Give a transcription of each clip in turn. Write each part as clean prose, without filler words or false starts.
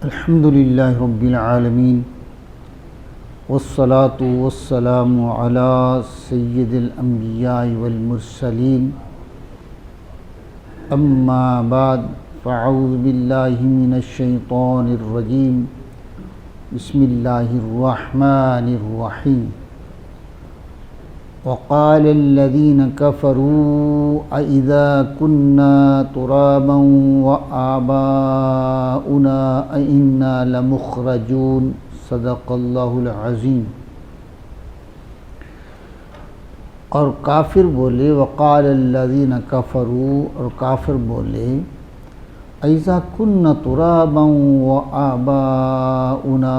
الحمد للہ رب العالمین والصلاة والسلام علی سید الانبیاء والمرسلین اما بعد فاعوذ باللہ من الشیطان الرجیم بسم اللہ الرحمن الرحیم وقال الذين كفروا أإذا كنا ترابا وآباؤنا أإنا لمخرجون صدق اللہ العظیم۔ اور کافر بولے وقال الذين كفروا، اور کافر بولے أإذا كنا ترابا وآباؤنا،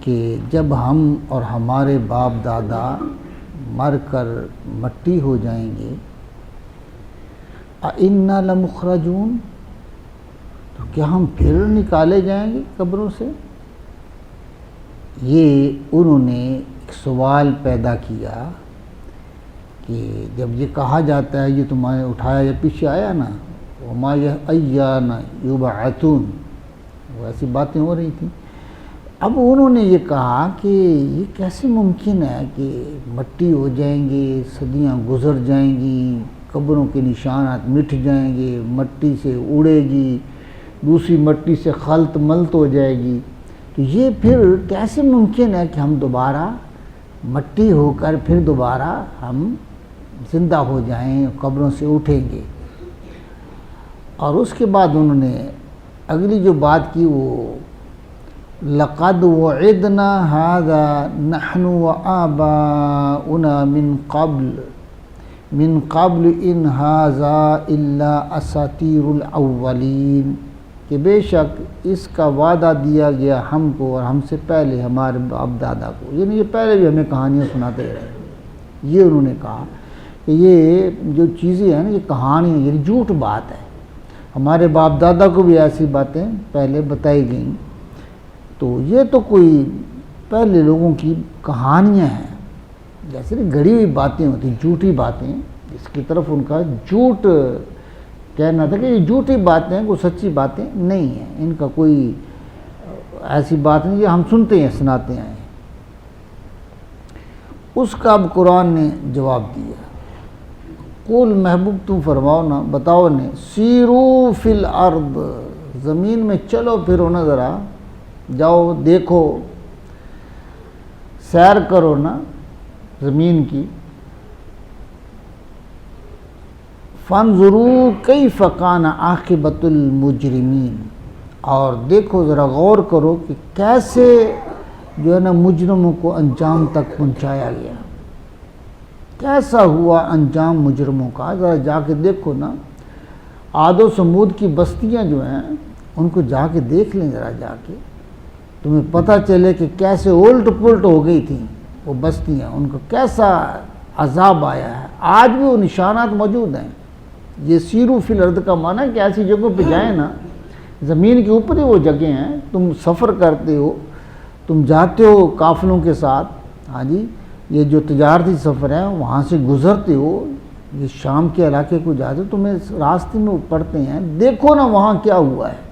کہ جب ہم اور ہمارے باپ دادا مر کر مٹی ہو جائیں گے، اِنَّا لَمُخْرَجُونَ، تو کیا ہم پھر نکالے جائیں گے قبروں سے؟ یہ انہوں نے ایک سوال پیدا کیا کہ جب یہ کہا جاتا ہے یہ تمہیں اٹھایا یا پیچھے آیا نا، وَمَا أَيَّانَ يُبْعَثُونَ، وہ ایسی باتیں ہو رہی تھیں۔ اب انہوں نے یہ کہا کہ یہ کیسے ممکن ہے کہ مٹی ہو جائیں گے، صدیاں گزر جائیں گی، قبروں کے نشانات مٹ جائیں گے، مٹی سے اڑے گی، دوسری مٹی سے خلط ملط ہو جائے گی، تو یہ پھر کیسے ممکن ہے کہ ہم دوبارہ مٹی ہو کر پھر دوبارہ ہم زندہ ہو جائیں، قبروں سے اٹھیں گے؟ اور اس کے بعد انہوں نے اگلی جو بات کی وہ لَقَدْ وُعِدْنَا هَذَا نَحْنُ وَآبَاؤُنَا مِنْ قَبْلِ إِنْ هَذَا إِلَّا أَسَاطِيرُ الْأَوَّلِينَ، کہ بے شک اس کا وعدہ دیا گیا ہم کو اور ہم سے پہلے ہمارے باپ دادا کو، یعنی یہ پہلے بھی ہمیں کہانیاں سناتے رہے۔ یہ انہوں نے کہا کہ یہ جو چیزیں ہیں نا یہ کہانیاں، یعنی جھوٹ بات ہے، ہمارے باپ دادا کو بھی ایسی باتیں پہلے بتائی گئیں، تو یہ تو کوئی پہلے لوگوں کی کہانیاں ہیں، جیسے گڑھی ہوئی باتیں ہوتی، جھوٹی باتیں، اس کی طرف ان کا جھوٹ کہنا تھا کہ یہ جھوٹی باتیں ہیں، کوئی سچی باتیں نہیں ہیں، ان کا کوئی ایسی بات نہیں، یہ ہم سنتے ہیں سناتے ہیں۔ اس کا اب قرآن نے جواب دیا، قول محبوب تم فرماؤ نا، بتاؤ نے، سیرو فی الارض، زمین میں چلو پھرو نا، ذرا جاؤ دیکھو، سیر کرو نا زمین کی، فانظروا کیف کان عاقبۃ المجرمین، اور دیکھو ذرا غور کرو کہ کیسے جو ہے نا مجرموں کو انجام تک پہنچایا گیا، کیسا ہوا انجام مجرموں کا، ذرا جا کے دیکھو نا۔ عاد و ثمود کی بستیاں جو ہیں ان کو جا کے دیکھ لیں، ذرا جا کے تمہیں پتہ چلے کہ کیسے الٹ پلٹ ہو گئی تھیں وہ بستیاں، ان کو کیسا عذاب آیا ہے۔ آج بھی وہ نشانات موجود ہیں۔ یہ سیرو فی الارض کا معنی ہے کہ ایسی جگہوں پہ جائیں نا، زمین کے اوپر ہی وہ جگہیں ہیں، تم سفر کرتے ہو، تم جاتے ہو قافلوں کے ساتھ، ہاں جی، یہ جو تجارتی سفر ہے وہاں سے گزرتے ہو، یہ شام کے علاقے کو جاتے ہو، تمہیں راستے میں پڑتے ہیں، دیکھو نا وہاں کیا ہوا ہے،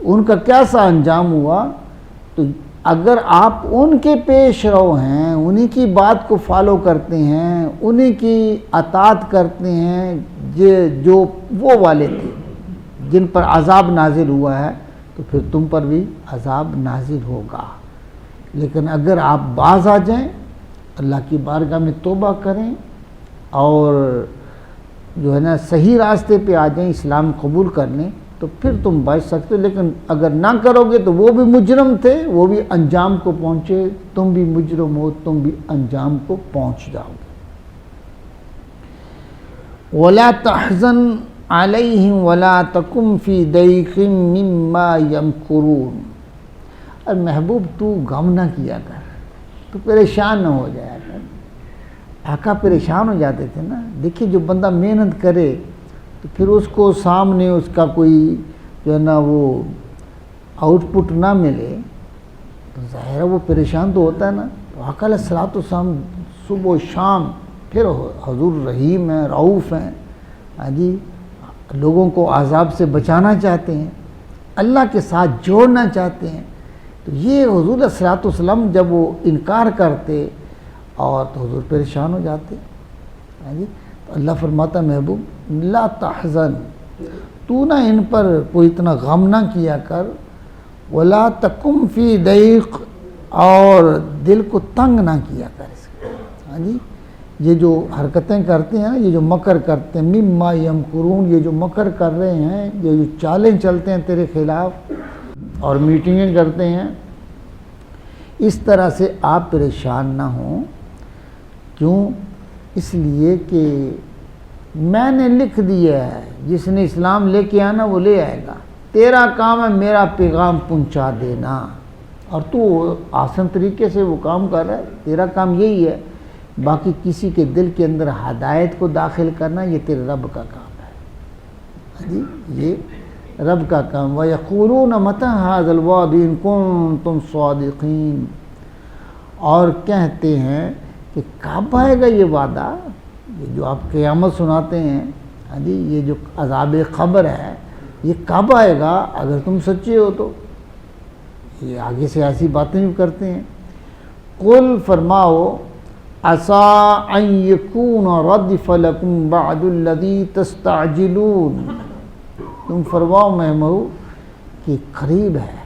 ان کا کیسا انجام ہوا۔ تو اگر آپ ان کے پیش رو ہیں، انہی کی بات کو فالو کرتے ہیں، انہی کی اطاعت کرتے ہیں، جو وہ والے تھے جن پر عذاب نازل ہوا ہے، تو پھر تم پر بھی عذاب نازل ہوگا۔ لیکن اگر آپ باز آ جائیں، اللہ کی بارگاہ میں توبہ کریں اور جو ہے نا صحیح راستے پہ آ جائیں، اسلام قبول کر لیں، تو پھر تم بچ سکتے ہو۔ لیکن اگر نہ کرو گے تو وہ بھی مجرم تھے، وہ بھی انجام کو پہنچے، تم بھی مجرم ہو، تم بھی انجام کو پہنچ جاؤ گے۔ وَلَا تَحْزَنْ عَلَيْهِمْ وَلَا تَكُنْ فِي ضَيْقٍ مِّمَّا يَمْكُرُونَ، اور محبوب تو غم نہ کیا کر، تو پریشان نہ ہو جایا کر۔ آقا پریشان ہو جاتے تھے نا، دیکھیے جو بندہ محنت کرے تو پھر اس کو سامنے اس کا کوئی جو ہے نا وہ آؤٹ پٹ نہ ملے تو ظاہر ہے وہ پریشان تو ہوتا ہے نا۔ تو آقا علیہ الصلوۃ والسلام صبح و شام، پھر حضور رحیم ہیں، رعوف ہیں، ہاں جی، لوگوں کو عذاب سے بچانا چاہتے ہیں۔ اللہ کے ساتھ جوڑنا چاہتے ہیں. تو یہ حضور علیہ الصلوۃ والسلام جب وہ انکار کرتے اور تو حضور پریشان ہو جاتے. جی تو اللہ فرماتا محبوب لا تحزن، تو نہ ان پر کوئی اتنا غم نہ کیا کر، ولا تکم فی ضیق، اور دل کو تنگ نہ کیا کر اس کا. ہاں جی یہ جو حرکتیں کرتے ہیں نا، یہ جو مکر کرتے ہیں، مما یمکرون، یہ جو مکر کر رہے ہیں، یہ جو چالیں چلتے ہیں تیرے خلاف اور میٹنگیں کرتے ہیں، اس طرح سے آپ پریشان نہ ہوں. کیوں؟ اس لیے کہ میں نے لکھ دیا ہے، جس نے اسلام لے کے آنا وہ لے آئے گا. تیرا کام ہے میرا پیغام پہنچا دینا، اور تو آسان طریقے سے وہ کام کر رہا ہے. تیرا کام یہی ہے. باقی کسی کے دل کے اندر ہدایت کو داخل کرنا یہ تیرے رب کا کام ہے. جی یہ رب کا کام. وَيَقُولُونَ مَتَىٰ هَٰذَا الْوَعْدُ إِن كُنتُمْ صَادِقِينَ، اور کہتے ہیں کہ کب آئے گا یہ وعدہ، یہ جو آپ قیامت سناتے ہیں. ہاں جی یہ جو عذاب قبر ہے یہ کب آئے گا اگر تم سچے ہو تو. یہ آگے سے ایسی باتیں بھی کرتے ہیں. قل فرماؤ عَسَىٰ أَن يَكُونَ رَدِفَ لَكُم بَعْضُ الَّذِي تَسْتَعْجِلُونَ، تم فرماؤ محبوب کہ قریب ہے،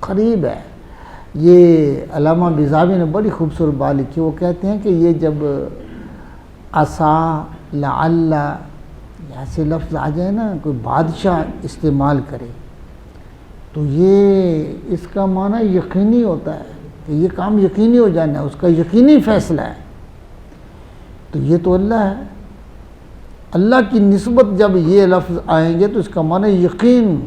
قریب ہے. یہ علامہ بیضاوی نے بڑی خوبصورت بات لکھی. وہ کہتے ہیں کہ یہ جب عسیٰ، لعل ایسے لفظ آ جائے نا، کوئی بادشاہ استعمال کرے تو یہ اس کا معنی یقینی ہوتا ہے کہ یہ کام یقینی ہو جانا ہے، اس کا یقینی فیصلہ ہے. تو یہ تو اللہ ہے. اللہ کی نسبت جب یہ لفظ آئیں گے تو اس کا معنی یقین،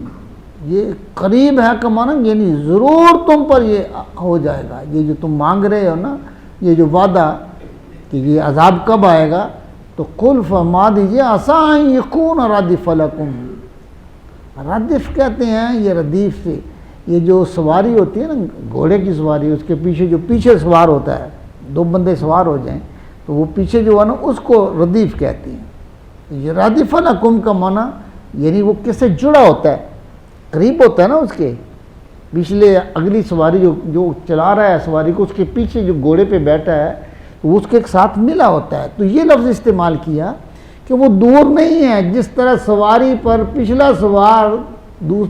یہ قریب ہے کا معنی یعنی ضرور تم پر یہ ہو جائے گا. یہ جو تم مانگ رہے ہو نا، یہ جو وعدہ کہ یہ عذاب کب آئے گا، تو قل فرما دیجئے عَسَىٰ أَن يَكُونَ رَدِفَ لَكُم. ردف کہتے ہیں یہ ردیف سے، یہ جو سواری ہوتی ہے نا گھوڑے کی سواری، اس کے پیچھے جو پیچھے سوار ہوتا ہے، دو بندے سوار ہو جائیں تو وہ پیچھے جو ہے نا اس کو ردیف کہتے ہیں. یہ رَدِفَ لَكُم کا معنی یعنی وہ کس سے جڑا ہوتا ہے، قریب ہوتا ہے نا اس کے پچھلے اگلی سواری جو چلا رہا ہے سواری کو، اس کے پیچھے جو گھوڑے پہ بیٹھا ہے وہ اس کے ساتھ ملا ہوتا ہے. تو یہ لفظ استعمال کیا کہ وہ دور نہیں ہے. جس طرح سواری پر پچھلا سوار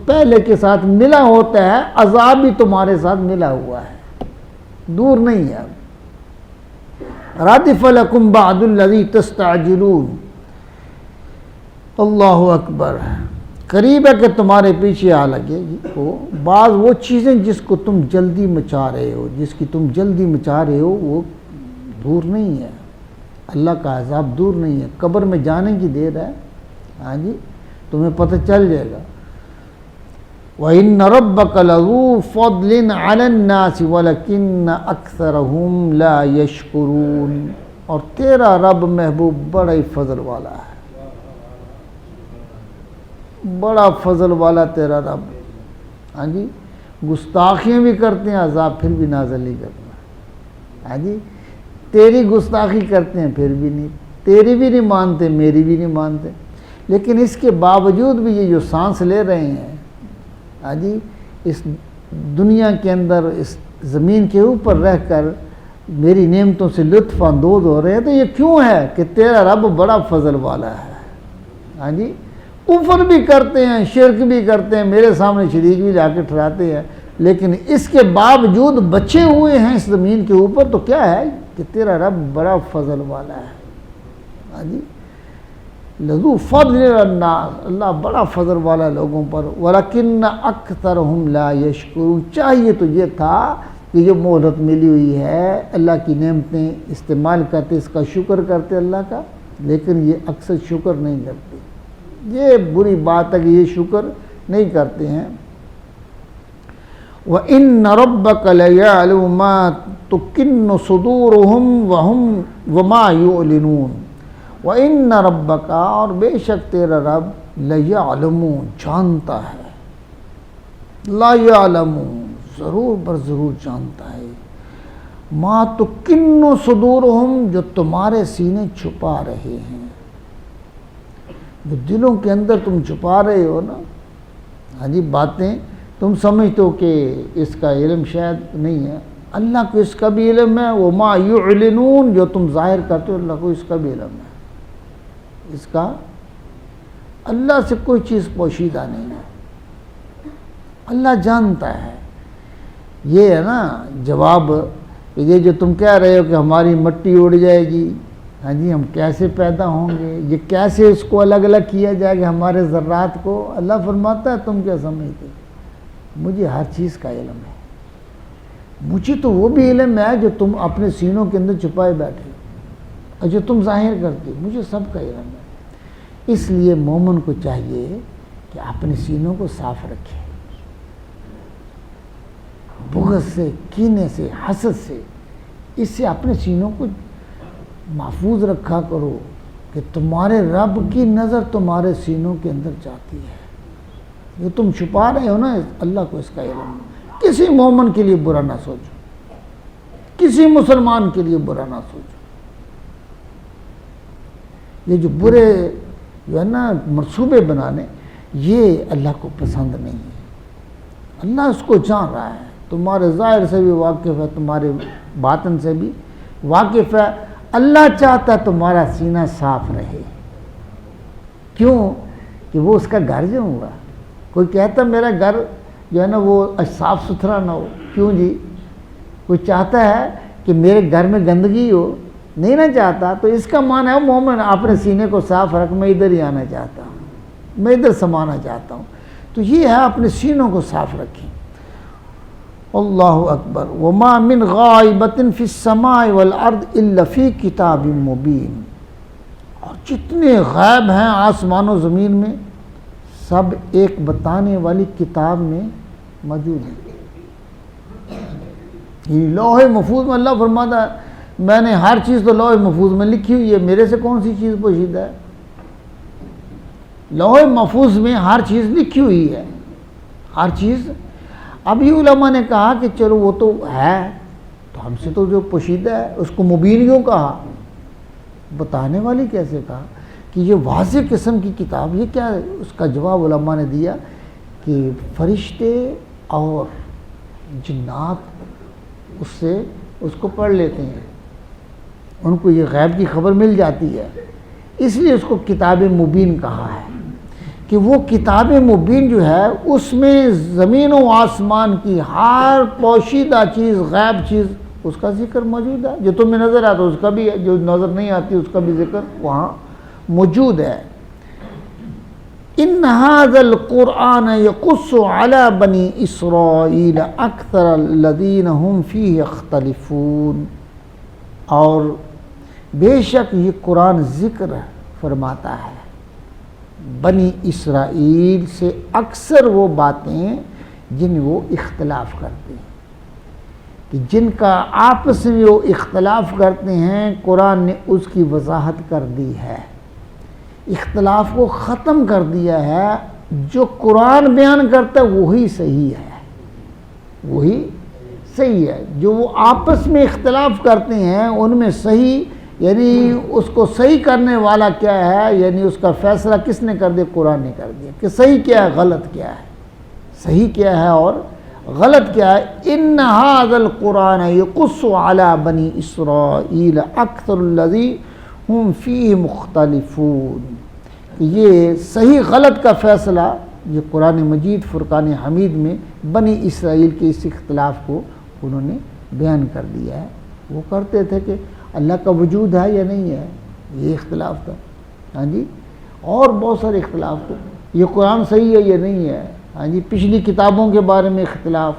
پہلے کے ساتھ ملا ہوتا ہے، عذاب بھی تمہارے ساتھ ملا ہوا ہے، دور نہیں ہے. رَدِفَ لَكُم بَعْضُ الَّذِي تَسْتَعْجِلُونَ. اللہ اکبر. قریب ہے کہ تمہارے پیچھے آ لگے وہ بعض وہ چیزیں جس کو تم جلدی مچا رہے ہو، جس کی تم جلدی مچا رہے ہو وہ دور نہیں ہے. اللہ کا عذاب دور نہیں ہے، قبر میں جانے کی دیر ہے. ہاں جی تمہیں پتہ چل جائے گا. وَإِنَّ رَبَّكَ لَذُو فَضْلٍ عَلَى النَّاسِ وَلَكِنَّ أَكْثَرَهُمْ لَا يَشْكُرُونَ. اور تیرا رب محبوب بڑا ہی فضل والا ہے، بڑا فضل والا تیرا رب. ہاں جی گستاخیاں بھی کرتے ہیں، عذاب پھر بھی نازل نہیں کرنا. ہاں جی تیری گستاخی کرتے ہیں پھر بھی نہیں، تیری بھی نہیں مانتے، میری بھی نہیں مانتے، لیکن اس کے باوجود بھی یہ جو سانس لے رہے ہیں، ہاں جی اس دنیا کے اندر اس زمین کے اوپر رہ کر میری نعمتوں سے لطف اندوز ہو رہے ہیں، تو یہ کیوں ہے کہ تیرا رب بڑا فضل والا ہے. ہاں جی کفر بھی کرتے ہیں، شرک بھی کرتے ہیں، میرے سامنے شریک بھی لا کے ٹھہراتے ہیں، لیکن اس کے باوجود بچے ہوئے ہیں اس زمین کے اوپر. تو کیا ہے کہ تیرا رب بڑا فضل والا ہے. ہاں جی لذو فضل الناس، اللہ بڑا فضل والا لوگوں پر. وَلَكِنَّ أَكْثَرَهُمْ لَا يَشْكُرُونَ. چاہیے تو یہ تھا کہ جو مہلت ملی ہوئی ہے، اللہ کی نعمتیں استعمال کرتے، اس کا شکر کرتے اللہ کا، لیکن یہ اکثر شکر نہیں کرتے. یہ بری بات ہے کہ یہ شکر نہیں کرتے ہیں. وَإِنَّ رَبَّكَ لَيَعْلَمُ مَا تُكِنُّ صُدُورُهُمْ وَمَا يُعْلِنُونَ. وَإِنَّ رَبَّكَ، اور بے شک تیرا رب، لَيَعْلَمُ جانتا ہے، لا يعلم ضرور بر ضرور جانتا ہے، ما تُكِنُّ صُدُورُهُمْ جو تمہارے سینے چھپا رہے ہیں، جو دلوں کے اندر تم چھپا رہے ہو نا. ہاں جی باتیں تم سمجھتے ہو کہ اس کا علم شاید نہیں ہے، اللہ کو اس کا بھی علم ہے، وما یعلنون، جو تم ظاہر کرتے ہو اللہ کو اس کا بھی علم ہے، اس کا اللہ سے کوئی چیز پوشیدہ نہیں ہے، اللہ جانتا ہے۔ یہ ہے نا جواب، یہ جو تم کہہ رہے ہو کہ ہماری مٹی اڑ جائے گی، ہاں جی ہم کیسے پیدا ہوں گے، یہ کیسے اس کو الگ الگ کیا جائے گا ہمارے ذرات کو، اللہ فرماتا ہے تم کیا سمجھتے ہو، مجھے ہر چیز کا علم ہے، مجھے تو وہ بھی علم ہے جو تم اپنے سینوں کے اندر چھپائے بیٹھے ہو اور جو تم ظاہر کرتے ہو، مجھے سب کا علم ہے۔ اس لیے مومن کو چاہیے کہ اپنے سینوں کو صاف رکھے، بغض سے، کینے سے، حسد سے، اس سے اپنے سینوں کو محفوظ رکھا کرو کہ تمہارے رب کی نظر تمہارے سینوں کے اندر جاتی ہے، جو تم چھپا رہے ہو نا اللہ کو اس کا علم ہے۔ کسی مومن کے لیے برا نہ سوچو، کسی مسلمان کے لیے برا نہ سوچو، یہ جو برے جو ہے نا منصوبے بنانے، یہ اللہ کو پسند نہیں ہے، اللہ اس کو جان رہا ہے، تمہارے ظاہر سے بھی واقف ہے، تمہارے باطن سے بھی واقف ہے، اللہ چاہتا ہے تمہارا سینہ صاف رہے، کیوں کہ وہ اس کا گھر جو ہوا، کوئی کہتا میرا گھر جو ہے نا وہ صاف ستھرا نہ ہو، کیوں جی، کوئی چاہتا ہے کہ میرے گھر میں گندگی ہو، نہیں نہ چاہتا، تو اس کا معنی ہے مومن اپنے سینے کو صاف رکھ، میں ادھر ہی آنا چاہتا ہوں، میں ادھر سمانا چاہتا ہوں، تو یہ ہے اپنے سینوں کو صاف رکھیں۔ اللہ اکبر۔ وما من غائبۃ فی السماء والارض الا فی کتاب مبین، اور جتنے غائب ہیں آسمان و زمین میں سب ایک بتانے والی کتاب میں موجود ہیں۔ یہ لوح محفوظ میں اللہ فرماتا ہے میں نے ہر چیز تو لوح محفوظ میں لکھی ہوئی ہے، میرے سے کون سی چیز پوشیدہ ہے، لوح محفوظ میں ہر چیز لکھی ہوئی ہے، ہر چیز۔ ابھی علماء نے کہا کہ چلو وہ تو ہے، تو ہم سے تو جو پوشیدہ ہے اس کو مبین کیوں کہا، بتانے والی کیسے کہا، کہ یہ واضح قسم کی کتاب، یہ کیا ہے؟ اس کا جواب علماء نے دیا کہ فرشتے اور جنات اس سے اس کو پڑھ لیتے ہیں، ان کو یہ غیب کی خبر مل جاتی ہے، اس لیے اس کو کتاب مبین کہا ہے، کہ وہ کتاب مبین جو ہے اس میں زمین و آسمان کی ہر پوشیدہ چیز، غیب چیز، اس کا ذکر موجود ہے، جو تمہیں نظر آتا ہے اس کا بھی، جو نظر نہیں آتی اس کا بھی ذکر وہاں موجود ہے۔ ان ھذا القرآن یقص علی بنی اسرائیل اکثر الذین ھم فیہ یختلفون، اور بے شک یہ قرآن ذکر فرماتا ہے بنی اسرائیل سے اکثر وہ باتیں جن وہ اختلاف کرتے ہیں، کہ جن کا آپس میں وہ اختلاف کرتے ہیں، قرآن نے اس کی وضاحت کر دی ہے، اختلاف کو ختم کر دیا ہے، جو قرآن بیان کرتا ہے وہی صحیح ہے، وہی صحیح ہے، جو وہ آپس میں اختلاف کرتے ہیں ان میں صحیح، یعنی اس کو صحیح کرنے والا کیا ہے، یعنی اس کا فیصلہ کس نے کر دیا، قرآن نے کر دیا، کہ صحیح کیا ہے غلط کیا ہے، صحیح کیا ہے اور غلط کیا ہے۔ ان ھذا القرآن یقص علی بنی اسرائیل اکثر الذی ھم فیہ مختلفون، یہ صحیح غلط کا فیصلہ یہ قرآن مجید فرقان حمید میں بنی اسرائیل کے اس اختلاف کو انہوں نے بیان کر دیا ہے۔ وہ کرتے تھے کہ اللہ کا وجود ہے یا نہیں ہے، یہ اختلاف تھا، ہاں جی، اور بہت سارے اختلاف تھے، یہ قرآن صحیح ہے یا نہیں ہے، ہاں جی، پچھلی کتابوں کے بارے میں اختلاف،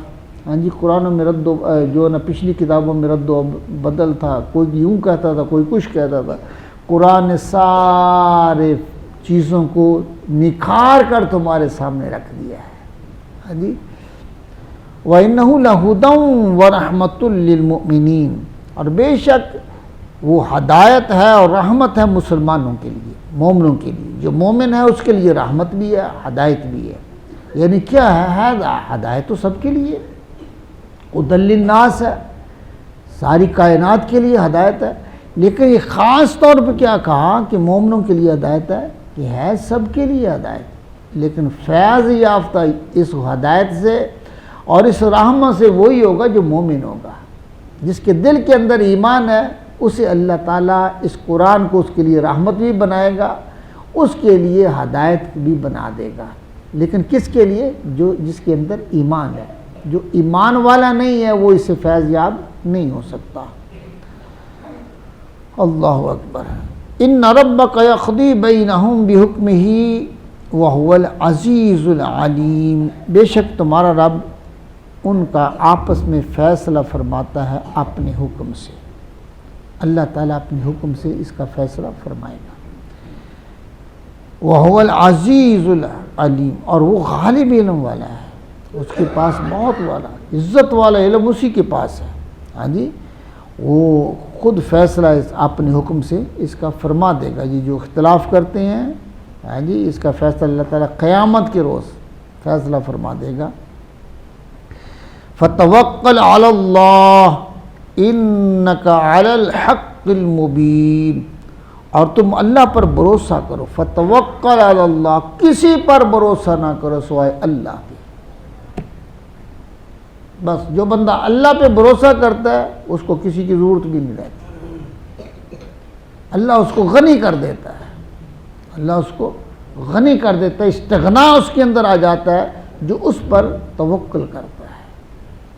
ہاں جی، قرآن میں رد و جو نا پچھلی کتابوں میں رد و بدل تھا، کوئی یوں کہتا تھا کوئی کچھ کہتا تھا، قرآن نے سارے چیزوں کو نکھار کر تمہارے سامنے رکھ دیا ہے، ہاں جی۔ وَإِنَّهُ لَهُدًى وَرَحْمَةٌ لِّلْمُؤْمِنِينَ، اور بے شک وہ ہدایت ہے اور رحمت ہے مسلمانوں کے لیے، مومنوں کے لیے، جو مومن ہے اس کے لیے رحمت بھی ہے ہدایت بھی ہے، یعنی کیا ہے، ہدایت تو سب کے لیے، ھدی للناس ہے، ساری کائنات کے لیے ہدایت ہے، لیکن یہ خاص طور پہ کیا کہا کہ مومنوں کے لیے ہدایت ہے، کہ ہے سب کے لیے ہدایت، لیکن فیض یافتہ اس ہدایت سے اور اس رحمت سے وہی ہوگا جو مومن ہوگا. جس کے دل کے اندر ایمان ہے اسے اللہ تعالیٰ اس قرآن کو اس کے لیے رحمت بھی بنائے گا، اس کے لیے ہدایت بھی بنا دے گا. لیکن کس کے لیے؟ جس کے اندر ایمان ہے. جو ایمان والا نہیں ہے وہ اس سے فیض یاب نہیں ہو سکتا. اللہ اکبر. ان ربک یقضی بینہم بحکمہ وہو العزیز العلیم. بے شک تمہارا رب ان کا آپس میں فیصلہ فرماتا ہے اپنے حکم سے. اللہ تعالیٰ اپنے حکم سے اس کا فیصلہ فرمائے گا. وہو العزیز العلیم، اور وہ غالب علم والا ہے. اس کے پاس بہت والا عزت والا علم اسی کے پاس ہے. ہاں جی، وہ خود فیصلہ اپنے حکم سے اس کا فرما دے گا. جو اختلاف کرتے ہیں، ہاں جی، اس کا فیصلہ اللہ تعالیٰ قیامت کے روز فیصلہ فرما دے گا. فتوکل علی اللہ انک علی الحق المبین. اور تم اللہ پر بھروسہ کرو. فتوکل علی اللہ، کسی پر بھروسہ نہ کرو سوائے اللہ کے. بس جو بندہ اللہ پہ بھروسہ کرتا ہے اس کو کسی کی ضرورت بھی نہیں رہتی. اللہ اس کو غنی کر دیتا ہے. اللہ اس کو غنی کر دیتا ہے. استغنا اس کے اندر آ جاتا ہے جو اس پر توکل کرتا ہے.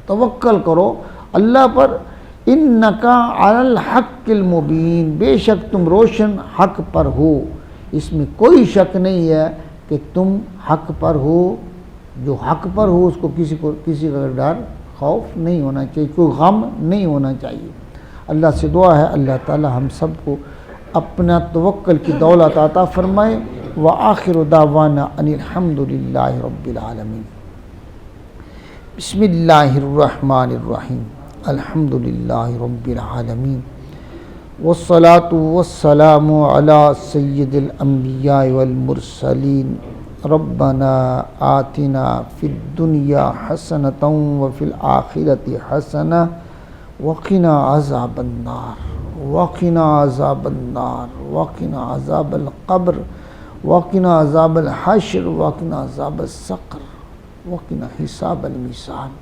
توکل کرو اللہ پر. انکا علی الحق المبین، بے شک تم روشن حق پر ہو. اس میں کوئی شک نہیں ہے کہ تم حق پر ہو. جو حق پر ہو اس کو کسی کا ڈر خوف نہیں ہونا چاہیے، کوئی غم نہیں ہونا چاہیے. اللہ سے دعا ہے اللہ تعالی ہم سب کو اپنا توکل کی دولت عطا فرمائے. وآخر دعوانا ان الحمد للہ رب العالمین. بسم اللہ الرحمن الرحیم. الحمد للہ رب العالمین والصلاة والسلام علی سید الانبیاء والمرسلین. ربنا آتنا فی الدنیا حسنۃ وفی الآخرۃ حسنۃ وقنا عذاب النار. وقنا عذاب النار. وقنا عذاب القبر. وقنا عذاب الحشر. وقنا عذاب السقر. وقنا حساب المیزان.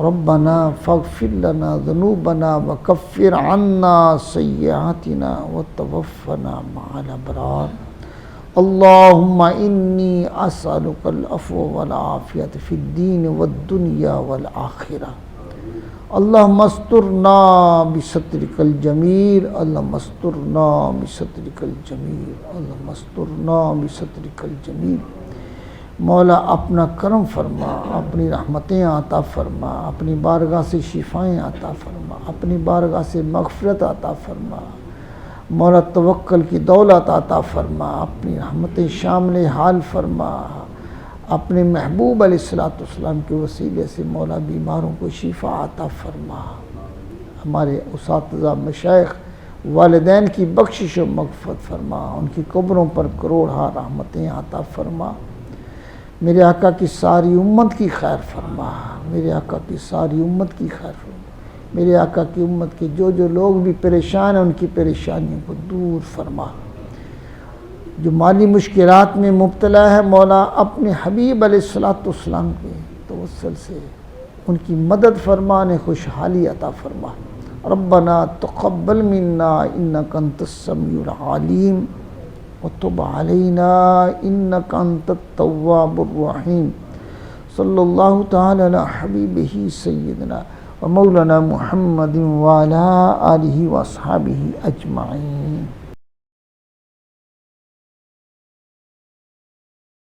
ربنا فاغفر لنا ذنوبنا وکفر عنا سیئاتنا وتوفنا مع الابرار. اللہم انی اسألک العفو والعافیۃ فی الدین والدنیا والآخرہ. اللہم استرنا بسترک الجمیل. اللہم استرنا بسترک الجمیل. اللہم استرنا بسترک الجمیل. مولا اپنا کرم فرما، اپنی رحمتیں عطا فرما، اپنی بارگاہ سے شفائیں عطا فرما، اپنی بارگاہ سے مغفرت عطا فرما. مولا توکل کی دولت عطا فرما، اپنی رحمتیں شامل حال فرما. اپنے محبوب علیہ الصلوۃ والسلام کے وسیلے سے مولا بیماروں کو شفا عطا فرما. ہمارے اساتذہ مشائخ والدین کی بخشش و مغفرت فرما. ان کی قبروں پر کروڑہا رحمتیں عطا فرما. میرے آقا کی ساری امت کی خیر فرما. میرے آقا کی ساری امت کی خیر فرما. میرے آقا کی امت کے جو لوگ بھی پریشان ہیں ان کی پریشانیوں کو دور فرما. جو مالی مشکلات میں مبتلا ہے مولا اپنے حبیب علیہ الصلوۃ والسلام کے توسل سے ان کی مدد فرما، انہیں خوشحالی عطا فرما. ربنا تقبل منا انک انت السمیع العلیم وتب علینا انک انت التواب الرحیم. صلی اللہ تعالی علی حبیبہ سیدنا ومولانا محمد وعلی آلہ واصحابہ اجمعین.